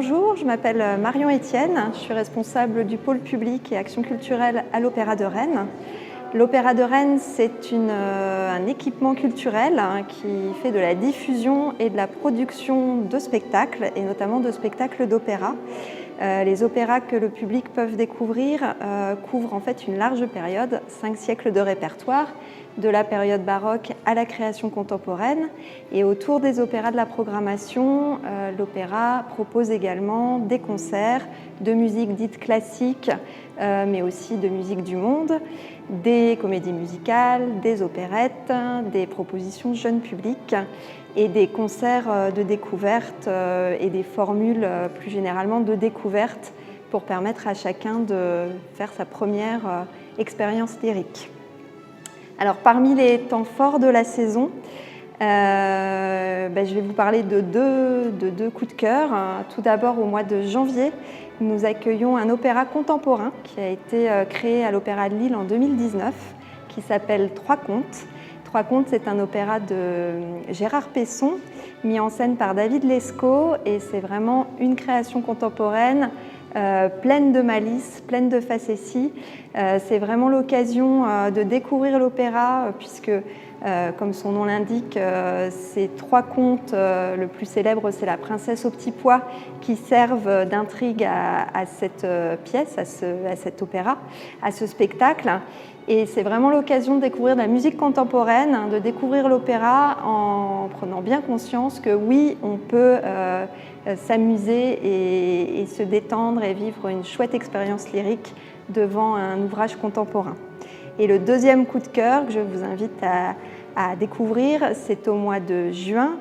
Bonjour, je m'appelle Marion Etienne, je suis responsable du pôle public et action culturelle à l'Opéra de Rennes. L'Opéra de Rennes, c'est un équipement culturel qui fait de la diffusion et de la production de spectacles, et notamment de spectacles d'opéra. Les opéras que le public peut découvrir couvrent en fait une large période, 5 siècles de répertoire, de la période baroque à la création contemporaine. Et autour des opéras de la programmation, l'opéra propose également des concerts de musique dite classique, mais aussi de musique du monde, des comédies musicales, des opérettes, des propositions jeunes publics et des concerts de découverte et des formules plus généralement de découverte pour permettre à chacun de faire sa première expérience lyrique. Alors parmi les temps forts de la saison, je vais vous parler de deux coups de cœur. Tout d'abord, au mois de janvier, nous accueillons un opéra contemporain qui a été créé à l'Opéra de Lille en 2019, qui s'appelle Trois Contes. Trois Contes, c'est un opéra de Gérard Pesson, mis en scène par David Lescaut, et c'est vraiment une création contemporaine pleine de malice, pleine de facéties. C'est vraiment l'occasion de découvrir l'opéra, puisque comme son nom l'indique, ces trois contes, le plus célèbre c'est La Princesse au petit pois, qui servent d'intrigue à cette pièce, à cet opéra, à ce spectacle. Et c'est vraiment l'occasion de découvrir de la musique contemporaine, de découvrir l'opéra en prenant bien conscience que oui, on peut s'amuser et se détendre et vivre une chouette expérience lyrique devant un ouvrage contemporain. Et le deuxième coup de cœur que je vous invite à découvrir, c'est au mois de juin.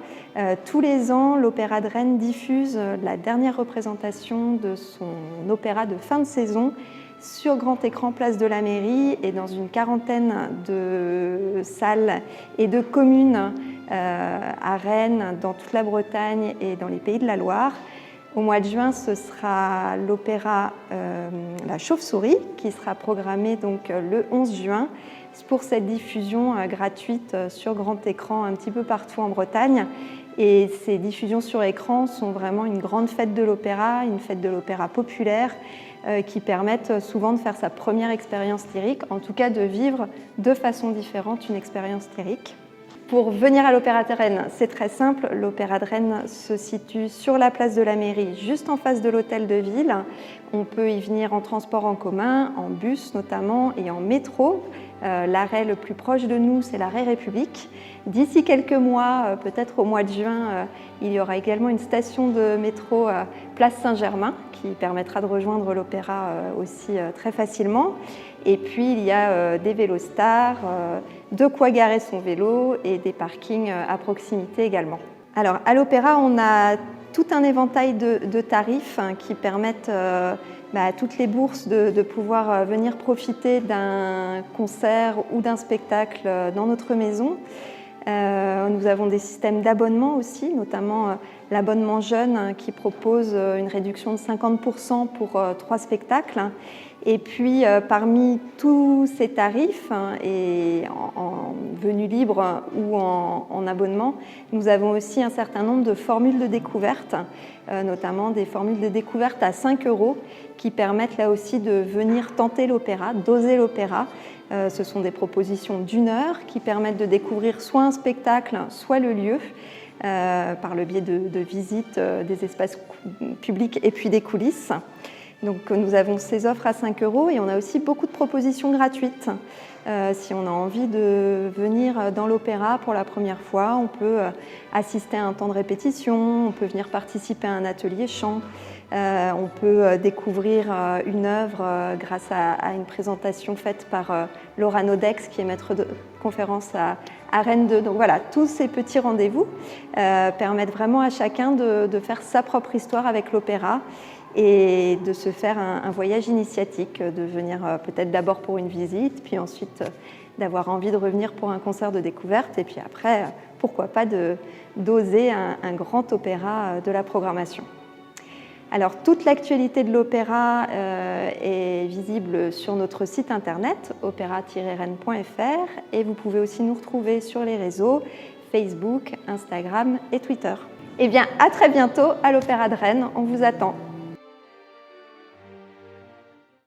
Tous les ans, l'Opéra de Rennes diffuse la dernière représentation de son opéra de fin de saison sur grand écran place de la Mairie et dans une quarantaine de salles et de communes à Rennes, dans toute la Bretagne et dans les Pays de la Loire. Au mois de juin, ce sera l'opéra La Chauve-souris qui sera programmé donc le 11 juin pour cette diffusion gratuite sur grand écran un petit peu partout en Bretagne. Et ces diffusions sur écran sont vraiment une grande fête de l'opéra, une fête de l'opéra populaire qui permettent souvent de faire sa première expérience lyrique, en tout cas de vivre de façon différente une expérience lyrique. Pour venir à l'Opéra de Rennes, c'est très simple. L'Opéra de Rennes se situe sur la place de la Mairie, juste en face de l'hôtel de ville. On peut y venir en transport en commun, en bus notamment, et en métro. L'arrêt le plus proche de nous, c'est l'arrêt République. D'ici quelques mois, peut-être au mois de juin, il y aura également une station de métro Place Saint-Germain qui permettra de rejoindre l'opéra aussi très facilement. Et puis il y a des Vélostars, de quoi garer son vélo et des parkings à proximité également. Alors à l'opéra, on a tout un éventail de tarifs qui permettent à toutes les bourses de pouvoir venir profiter d'un concert ou d'un spectacle dans notre maison. Nous avons des systèmes d'abonnement aussi, notamment l'abonnement jeune qui propose une réduction de 50% pour 3 spectacles. Et puis parmi tous ces tarifs, et en venue libre ou en abonnement, nous avons aussi un certain nombre de formules de découverte, notamment des formules de découverte à 5 € qui permettent là aussi de venir tenter l'opéra, d'oser l'opéra. Ce sont des propositions d'1 heure qui permettent de découvrir soit un spectacle, soit le lieu, par le biais de visites des espaces publics et puis des coulisses. Donc nous avons ces offres à 5 € et on a aussi beaucoup de propositions gratuites. Si on a envie de venir dans l'opéra pour la première fois, on peut assister à un temps de répétition, on peut venir participer à un atelier chant, on peut découvrir une œuvre grâce à une présentation faite par Laura Nodex, qui est maître de conférence à Rennes 2. Donc voilà, tous ces petits rendez-vous permettent vraiment à chacun de faire sa propre histoire avec l'opéra et de se faire un voyage initiatique, de venir peut-être d'abord pour une visite, puis ensuite d'avoir envie de revenir pour un concert de découverte, et puis après, pourquoi pas d'oser un grand opéra de la programmation. Alors, toute l'actualité de l'opéra est visible sur notre site internet, opéra-rennes.fr, et vous pouvez aussi nous retrouver sur les réseaux Facebook, Instagram et Twitter. Eh bien, à très bientôt à l'Opéra de Rennes, on vous attend.